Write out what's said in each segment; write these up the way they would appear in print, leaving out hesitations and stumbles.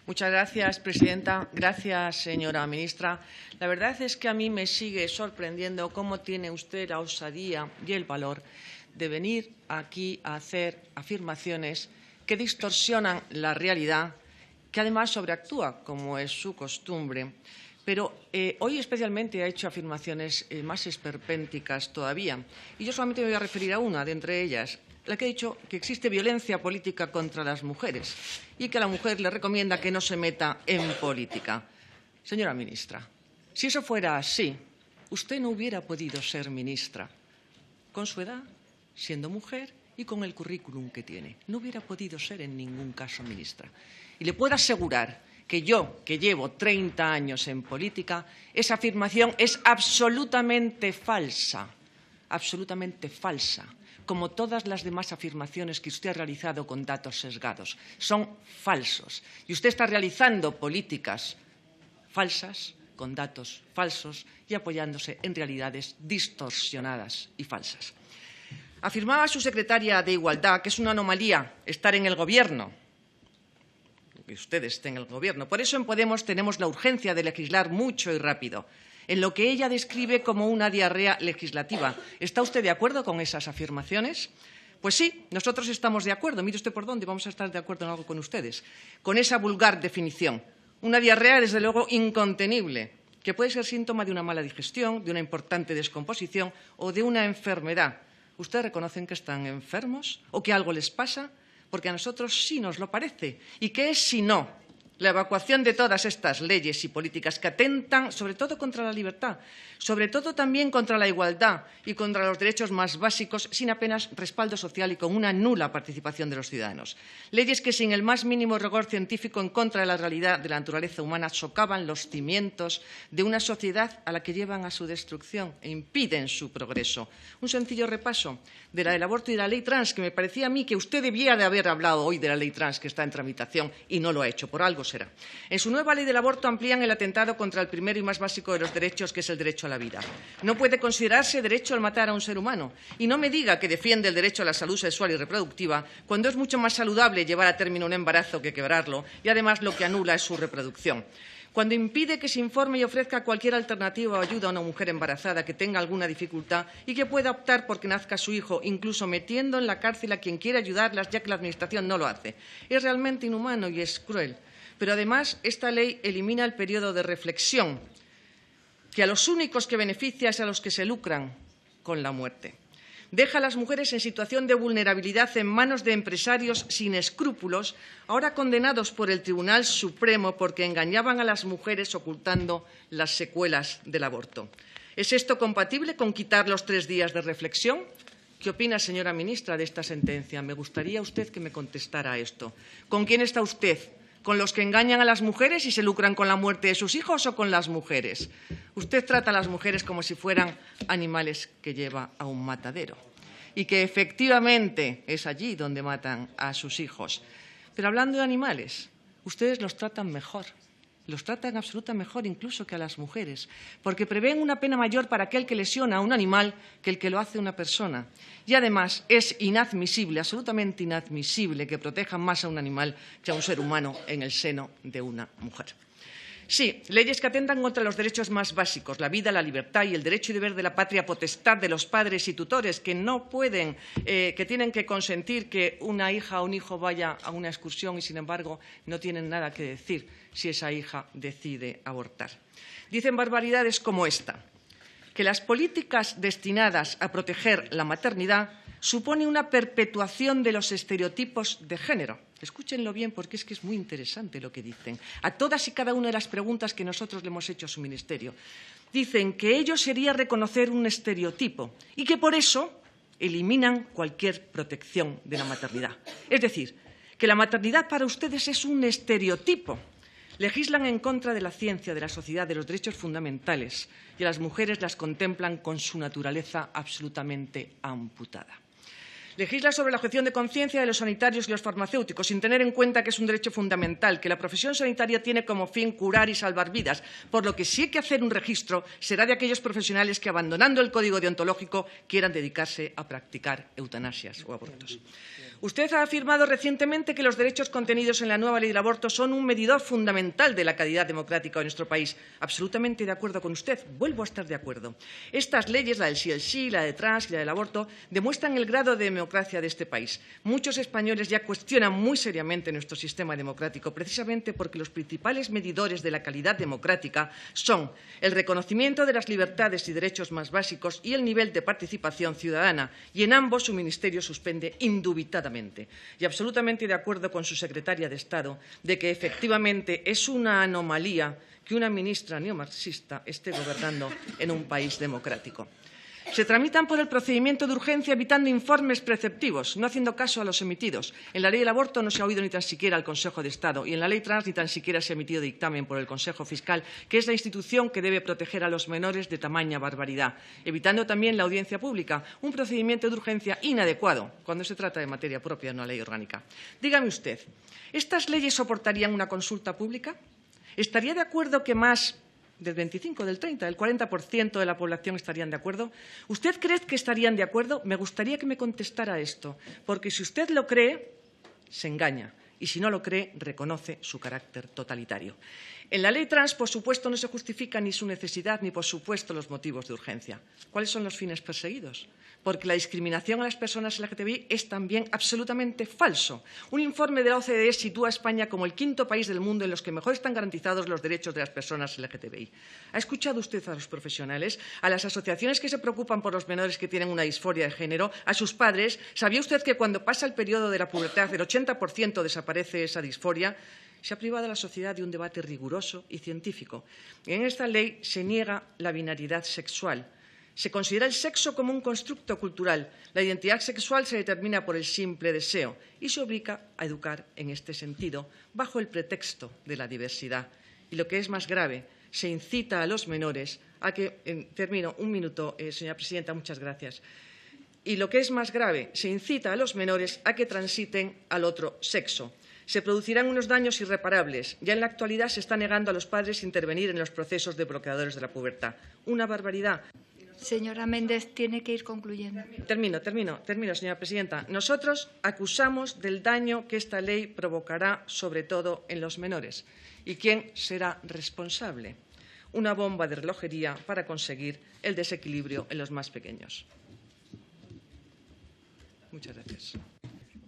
Muchas gracias, presidenta. Gracias, señora ministra. La verdad es que a mí me sigue sorprendiendo cómo tiene usted la osadía y el valor de venir aquí a hacer afirmaciones que distorsionan la realidad, que además sobreactúa, como es su costumbre. Pero hoy especialmente ha hecho afirmaciones más esperpénticas todavía. Y yo solamente me voy a referir a una de entre ellas, la que ha dicho que existe violencia política contra las mujeres y que a la mujer le recomienda que no se meta en política. Señora ministra, si eso fuera así, usted no hubiera podido ser ministra. Con su edad, siendo mujer y con el currículum que tiene, no hubiera podido ser en ningún caso ministra. Y le puedo asegurar que yo, que llevo 30 años en política, esa afirmación es absolutamente falsa, como todas las demás afirmaciones que usted ha realizado con datos sesgados. Son falsos. Y usted está realizando políticas falsas, con datos falsos y apoyándose en realidades distorsionadas y falsas. Afirmaba su secretaria de Igualdad que es una anomalía estar en el Gobierno, que usted esté en el Gobierno. Por eso en Podemos tenemos la urgencia de legislar mucho y rápido, en lo que ella describe como una diarrea legislativa. ¿Está usted de acuerdo con esas afirmaciones? Pues sí, nosotros estamos de acuerdo. Mire usted por dónde vamos a estar de acuerdo en algo con ustedes. Con esa vulgar definición. Una diarrea, desde luego, incontenible, que puede ser síntoma de una mala digestión, de una importante descomposición o de una enfermedad. ¿Ustedes reconocen que están enfermos o que algo les pasa? Porque a nosotros sí nos lo parece. ¿Y qué es si no la evacuación de todas estas leyes y políticas que atentan sobre todo contra la libertad, sobre todo también contra la igualdad y contra los derechos más básicos, sin apenas respaldo social y con una nula participación de los ciudadanos? Leyes que, sin el más mínimo rigor científico en contra de la realidad de la naturaleza humana, socavan los cimientos de una sociedad a la que llevan a su destrucción e impiden su progreso. Un sencillo repaso de la del aborto y de la ley trans, que me parecía a mí que usted debía de haber hablado hoy de la ley trans que está en tramitación y no lo ha hecho, por algo será. En su nueva ley del aborto amplían el atentado contra el primero y más básico de los derechos, que es el derecho a la vida. No puede considerarse derecho el matar a un ser humano. Y no me diga que defiende el derecho a la salud sexual y reproductiva cuando es mucho más saludable llevar a término un embarazo que quebrarlo, y además lo que anula es su reproducción. Cuando impide que se informe y ofrezca cualquier alternativa o ayuda a una mujer embarazada que tenga alguna dificultad y que pueda optar por que nazca su hijo, incluso metiendo en la cárcel a quien quiera ayudarlas, ya que la Administración no lo hace. Es realmente inhumano y es cruel. Pero además esta ley elimina el periodo de reflexión, que a los únicos que beneficia es a los que se lucran con la muerte. Deja a las mujeres en situación de vulnerabilidad en manos de empresarios sin escrúpulos, ahora condenados por el Tribunal Supremo porque engañaban a las mujeres ocultando las secuelas del aborto. ¿Es esto compatible con quitar los 3 días de reflexión? ¿Qué opina, señora ministra, de esta sentencia? Me gustaría usted que me contestara a esto. ¿Con quién está usted? ¿Con los que engañan a las mujeres y se lucran con la muerte de sus hijos o con las mujeres? Usted trata a las mujeres como si fueran animales que lleva a un matadero y que efectivamente es allí donde matan a sus hijos. Pero hablando de animales, ustedes los tratan mejor. Los tratan absolutamente mejor incluso que a las mujeres, porque prevén una pena mayor para aquel que lesiona a un animal que el que lo hace una persona. Y además es inadmisible, absolutamente inadmisible, que protejan más a un animal que a un ser humano en el seno de una mujer. Sí, leyes que atentan contra los derechos más básicos, la vida, la libertad y el derecho y deber de la patria potestad de los padres y tutores, que no pueden, que tienen que consentir que una hija o un hijo vaya a una excursión y, sin embargo, no tienen nada que decir si esa hija decide abortar. Dicen barbaridades como esta, que las políticas destinadas a proteger la maternidad supone una perpetuación de los estereotipos de género. Escúchenlo bien porque es que es muy interesante lo que dicen. A todas y cada una de las preguntas que nosotros le hemos hecho a su ministerio. Dicen que ello sería reconocer un estereotipo y que por eso eliminan cualquier protección de la maternidad. Es decir, que la maternidad para ustedes es un estereotipo. Legislan en contra de la ciencia, de la sociedad, de los derechos fundamentales y a las mujeres las contemplan con su naturaleza absolutamente amputada. Legisla sobre la objeción de conciencia de los sanitarios y los farmacéuticos, sin tener en cuenta que es un derecho fundamental, que la profesión sanitaria tiene como fin curar y salvar vidas, por lo que si hay que hacer un registro será de aquellos profesionales que, abandonando el código deontológico, quieran dedicarse a practicar eutanasias o abortos. Usted ha afirmado recientemente que los derechos contenidos en la nueva ley del aborto son un medidor fundamental de la calidad democrática de nuestro país. Absolutamente de acuerdo con usted. Vuelvo a estar de acuerdo. Estas leyes, la del sí, el sí, la de trans y la del aborto, demuestran el grado de democracia de este país. Muchos españoles ya cuestionan muy seriamente nuestro sistema democrático, precisamente porque los principales medidores de la calidad democrática son el reconocimiento de las libertades y derechos más básicos y el nivel de participación ciudadana, y en ambos su ministerio suspende indubitadamente. Y absolutamente de acuerdo con su secretaria de Estado de que efectivamente es una anomalía que una ministra neomarxista esté gobernando en un país democrático. Se tramitan por el procedimiento de urgencia evitando informes preceptivos, no haciendo caso a los emitidos. En la ley del aborto no se ha oído ni tan siquiera al Consejo de Estado y en la ley trans ni tan siquiera se ha emitido dictamen por el Consejo Fiscal, que es la institución que debe proteger a los menores de tamaña barbaridad, evitando también la audiencia pública, un procedimiento de urgencia inadecuado cuando se trata de materia propia de una ley orgánica. Dígame usted, ¿estas leyes soportarían una consulta pública? ¿Estaría de acuerdo que más del 25, del 30, del 40% de la población estarían de acuerdo? ¿Usted cree que estarían de acuerdo? Me gustaría que me contestara esto, porque si usted lo cree, se engaña, y si no lo cree, reconoce su carácter totalitario. En la ley trans, por supuesto, no se justifica ni su necesidad ni, por supuesto, los motivos de urgencia. ¿Cuáles son los fines perseguidos? Porque la discriminación a las personas LGTBI es también absolutamente falso. Un informe de la OCDE sitúa a España como el quinto país del mundo en los que mejor están garantizados los derechos de las personas LGTBI. ¿Ha escuchado usted a los profesionales, a las asociaciones que se preocupan por los menores que tienen una disforia de género, a sus padres? ¿Sabía usted que cuando pasa el periodo de la pubertad el 80% desaparece esa disforia? Se ha privado a la sociedad de un debate riguroso y científico. En esta ley se niega la binariedad sexual. Se considera el sexo como un constructo cultural. La identidad sexual se determina por el simple deseo y se obliga a educar en este sentido, bajo el pretexto de la diversidad. Y lo que es más grave, se incita a los menores a que… termino un minuto, señora presidenta, muchas gracias. Y lo que es más grave, se incita a los menores a que transiten al otro sexo. Se producirán unos daños irreparables. Ya en la actualidad se está negando a los padres intervenir en los procesos de bloqueadores de la pubertad. Una barbaridad. Señora Méndez, tiene que ir concluyendo. Termino, señora presidenta. Nosotros acusamos del daño que esta ley provocará, sobre todo en los menores. ¿Y quién será responsable? Una bomba de relojería para conseguir el desequilibrio en los más pequeños. Muchas gracias.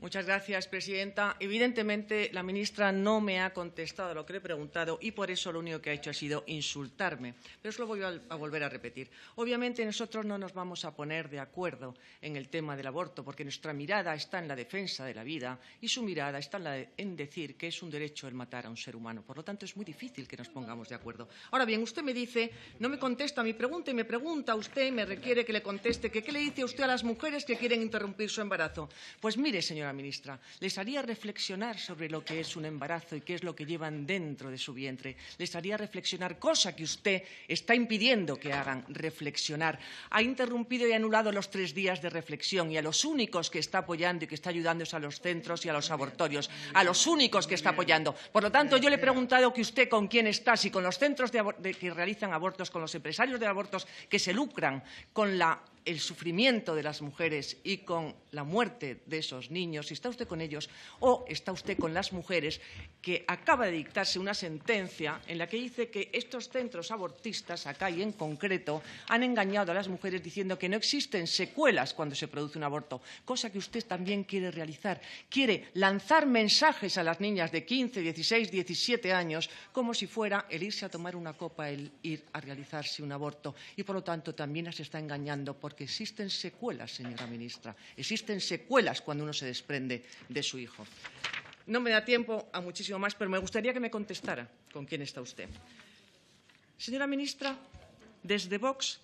Muchas gracias, presidenta. Evidentemente, la ministra no me ha contestado a lo que le he preguntado y por eso lo único que ha hecho ha sido insultarme. Pero eso lo voy a volver a repetir. Obviamente, nosotros no nos vamos a poner de acuerdo en el tema del aborto porque nuestra mirada está en la defensa de la vida y su mirada está en decir que es un derecho el matar a un ser humano. Por lo tanto, es muy difícil que nos pongamos de acuerdo. Ahora bien, usted me dice, no me contesta a mi pregunta y me pregunta usted, me requiere que le conteste, que qué le dice usted a las mujeres que quieren interrumpir su embarazo. Pues mire, señora ministra, les haría reflexionar sobre lo que es un embarazo y qué es lo que llevan dentro de su vientre. Les haría reflexionar, cosa que usted está impidiendo que hagan, reflexionar. Ha interrumpido y anulado los 3 días de reflexión y a los únicos que está apoyando y que está ayudando es a los centros y a los abortorios. A los únicos que está apoyando. Por lo tanto, yo le he preguntado que usted con quién está, si con los centros que realizan abortos, con los empresarios de abortos que se lucran con el sufrimiento de las mujeres y con la muerte de esos niños, si está usted con ellos o está usted con las mujeres, que acaba de dictarse una sentencia en la que dice que estos centros abortistas, acá y en concreto, han engañado a las mujeres diciendo que no existen secuelas cuando se produce un aborto, cosa que usted también quiere realizar. Quiere lanzar mensajes a las niñas de 15, 16, 17 años como si fuera el irse a tomar una copa, el ir a realizarse un aborto. Y, por lo tanto, también las está engañando porque existen secuelas, señora ministra. Existen secuelas cuando uno se desprende de su hijo. No me da tiempo a muchísimo más, pero me gustaría que me contestara con quién está usted. Señora ministra, desde Vox,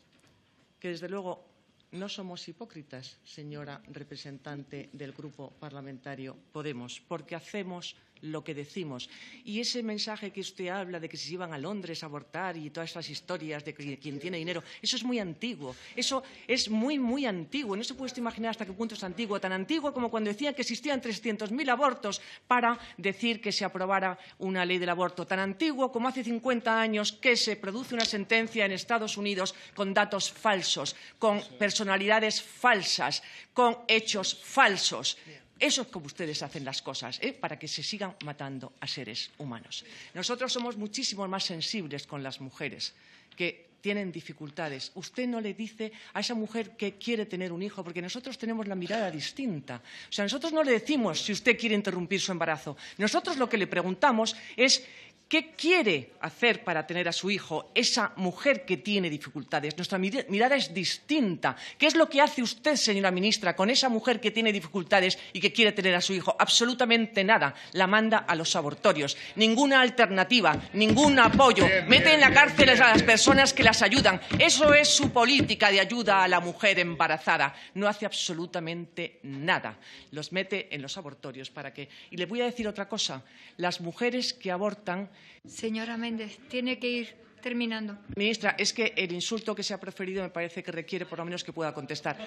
que desde luego no somos hipócritas, señora representante del Grupo Parlamentario Podemos, porque hacemos lo que decimos. Y ese mensaje que usted habla de que se iban a Londres a abortar y todas esas historias de que quien tiene dinero, eso es muy antiguo. Eso es muy, muy antiguo. No se puede imaginar hasta qué punto es antiguo. Tan antiguo como cuando decían que existían 300.000 abortos para decir que se aprobara una ley del aborto. Tan antiguo como hace 50 años que se produce una sentencia en Estados Unidos con datos falsos, con personalidades falsas, con hechos falsos. Eso es como ustedes hacen las cosas, para que se sigan matando a seres humanos. Nosotros somos muchísimo más sensibles con las mujeres que tienen dificultades. Usted no le dice a esa mujer que quiere tener un hijo, porque nosotros tenemos la mirada distinta. O sea, nosotros no le decimos si usted quiere interrumpir su embarazo. Nosotros lo que le preguntamos es ¿qué quiere hacer para tener a su hijo esa mujer que tiene dificultades? Nuestra mirada es distinta. ¿Qué es lo que hace usted, señora ministra, con esa mujer que tiene dificultades y que quiere tener a su hijo? Absolutamente nada. La manda a los abortorios. Ninguna alternativa, ningún apoyo. Mete en la cárcel a las personas que las ayudan. Eso es su política de ayuda a la mujer embarazada. No hace absolutamente nada. Los mete en los abortorios para que... Y le voy a decir otra cosa. Las mujeres que abortan... Señora Méndez, tiene que ir terminando. Ministra, es que el insulto que se ha proferido me parece que requiere por lo menos que pueda contestar.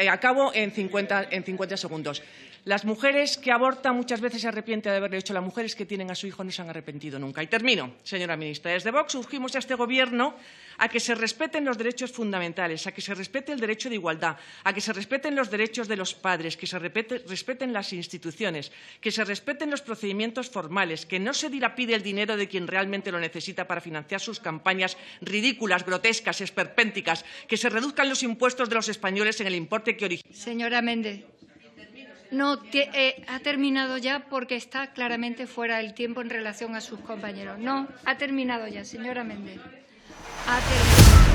Acabo en 50 segundos. Las mujeres que abortan muchas veces se arrepienten de haberlo hecho. Las mujeres que tienen a su hijo no se han arrepentido nunca. Y termino, señora ministra. Desde Vox urgimos a este Gobierno a que se respeten los derechos fundamentales, a que se respete el derecho de igualdad, a que se respeten los derechos de los padres, que se respeten las instituciones, que se respeten los procedimientos formales, que no se dilapide el dinero de quien realmente lo necesita para financiar sus campañas ridículas, grotescas, esperpénticas, que se reduzcan los impuestos de los españoles en el importe que origina. Señora Méndez, no, ha terminado ya porque está claramente fuera del tiempo en relación a sus compañeros. No, ha terminado ya, señora Méndez. Ha terminado.